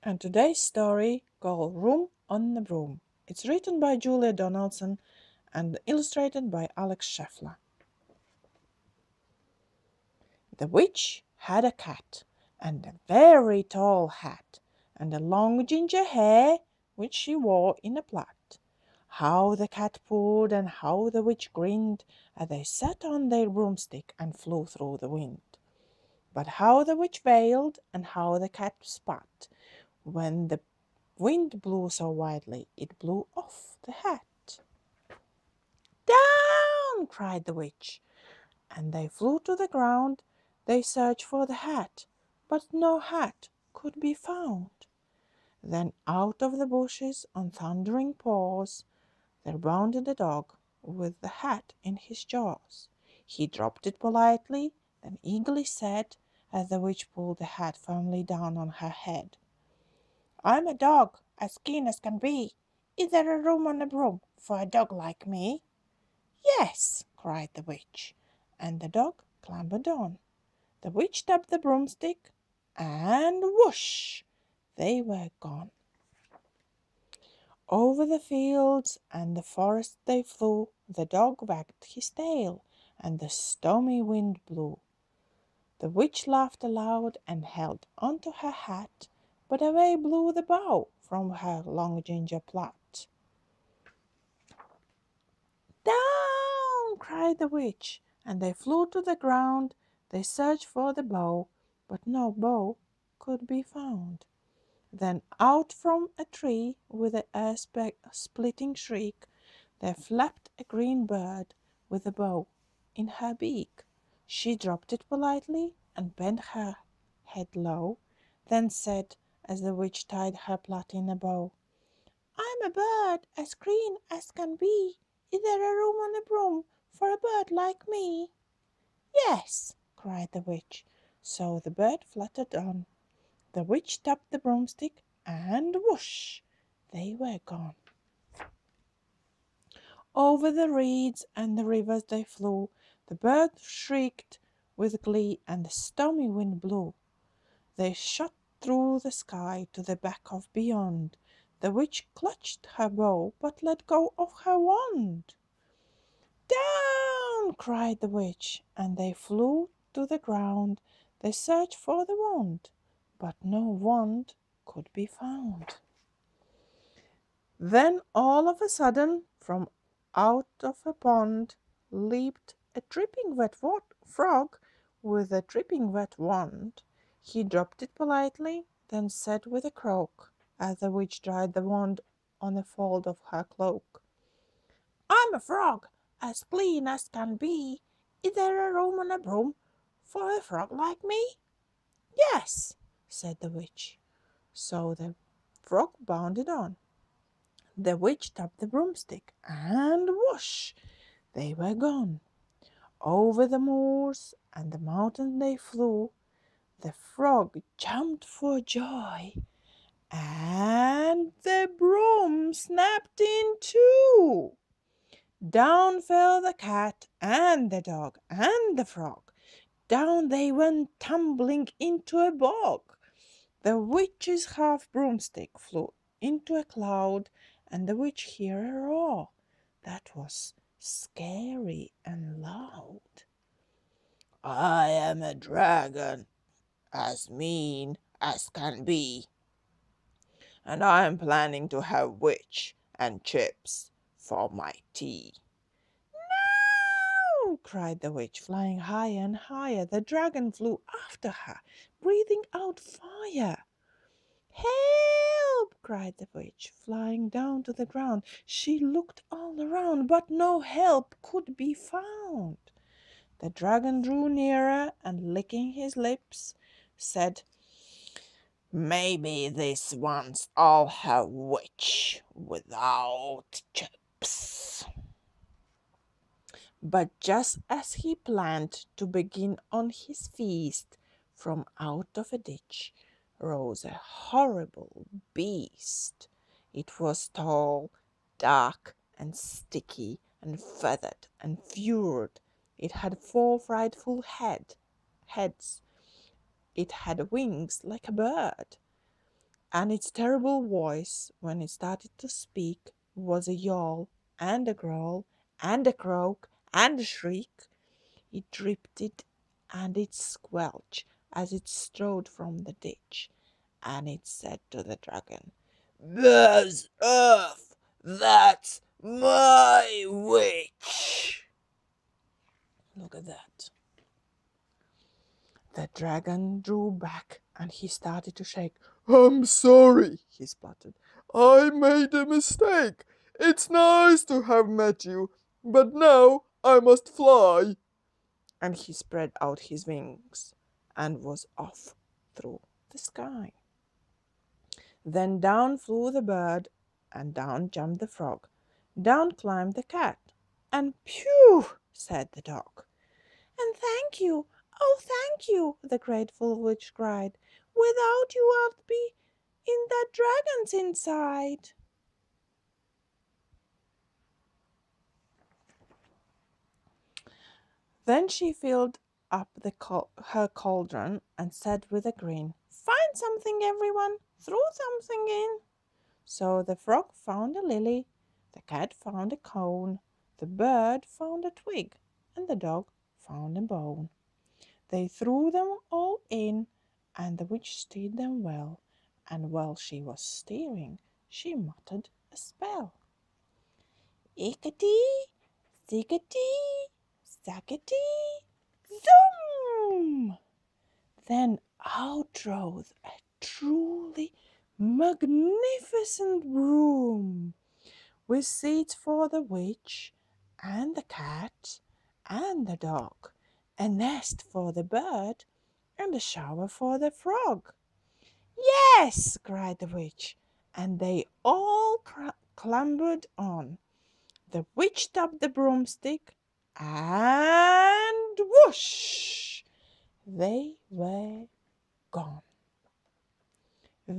And today's story called Room on the Broom. It's written by Julia Donaldson and illustrated by Alex Scheffler. The witch had a cat and a very tall hat and a long ginger hair which she wore in a plait. How the cat purred and how the witch grinned as they sat on their broomstick and flew through the wind. But how the witch wailed and how the cat spat when the wind blew so wildly it blew off the hat. "Down!" cried the witch, and they flew to the ground. They searched for the hat, but no hat could be found. Then out of the bushes on thundering paws there bounded a dog with the hat in his jaws. He dropped it politely, then eagerly said, as the witch pulled the hat firmly down on her head, "I'm a dog, as keen as can be. Is there a room on the broom for a dog like me?" "Yes," cried the witch, and the dog clambered on. The witch tapped the broomstick, and whoosh! They were gone. Over the fields and the forest they flew. The dog wagged his tail, and the stormy wind blew. The witch laughed aloud and held on to her hat, but away blew the bow from her long ginger plait. "Down!" cried the witch, and they flew to the ground. They searched for the bow, but no bow could be found. Then out from a tree, with a ear-splitting shriek, there flapped a green bird with a bow in her beak. She dropped it politely and bent her head low, then said, as the witch tied her plait in a bow, "I'm a bird as green as can be. Is there a room on the broom for a bird like me?" "Yes," cried the witch. So the bird fluttered on. The witch tapped the broomstick, and whoosh! They were gone. Over the reeds and the rivers they flew. The bird shrieked with glee, and the stormy wind blew. They shot through the sky to the back of beyond. The witch clutched her bow, but let go of her wand. "Down!" cried the witch, and they flew to the ground. They searched for the wand, but no wand could be found. Then all of a sudden, from out of a pond leaped a dripping wet frog with a dripping wet wand. He dropped it politely, then said with a croak, as the witch dried the wand on a fold of her cloak, "I'm a frog, as clean as can be. Is there a room on a broom for a frog like me?" "Yes," said the witch. So the frog bounded on. The witch tapped the broomstick, and whoosh! They were gone. Over the moors and the mountains they flew. The frog jumped for joy, and the broom snapped in two. Down fell the cat and the dog and the frog. Down they went tumbling into a bog. The witch's half broomstick flew into a cloud, and the witch heard a roar that was scary and loud. "I am a dragon, as mean as can be, and I am planning to have witch and chips for my tea." "No!" cried the witch, flying higher and higher. The dragon flew after her, breathing out fire. "Help!" cried the witch, flying down to the ground. She looked all around, but no help could be found. The dragon drew nearer, and licking his lips, said, "Maybe this once I'll have witch without chips." But just as he planned to begin on his feast, from out of a ditch rose a horrible beast. It was tall, dark, and sticky, and feathered, and furred. It had 4 frightful heads. It had wings like a bird. and its terrible voice, when it started to speak, was a yawl and a growl and a croak and a shriek. It dripped it and it squelched as it strode from the ditch, and it said to the dragon, "There's Earth, that's my witch." Look at that. The dragon drew back and he started to shake. "I'm sorry," he spluttered. "I made a mistake. It's nice to have met you, but now I must fly." And he spread out his wings and was off through the sky. Then down flew the bird, and down jumped the frog. Down climbed the cat, and "Phew!" said the dog. "And thank you, oh thank you," the grateful witch cried. "Without you I'd be in that dragon's inside." Then she filled up her cauldron and said with a grin, "Find something, everyone, throw something in." So the frog found a lily, the cat found a cone, the bird found a twig, and the dog found a bone. They threw them all in, and the witch stirred them well, and while she was stirring, she muttered a spell. Ickety, zickety, zackety, zoom! Then out rose a truly magnificent broom, with seats for the witch and the cat and the dog, a nest for the bird, and a shower for the frog. "Yes!" cried the witch, and they all clambered on. The witch tapped the broomstick, and whoosh! They were gone. The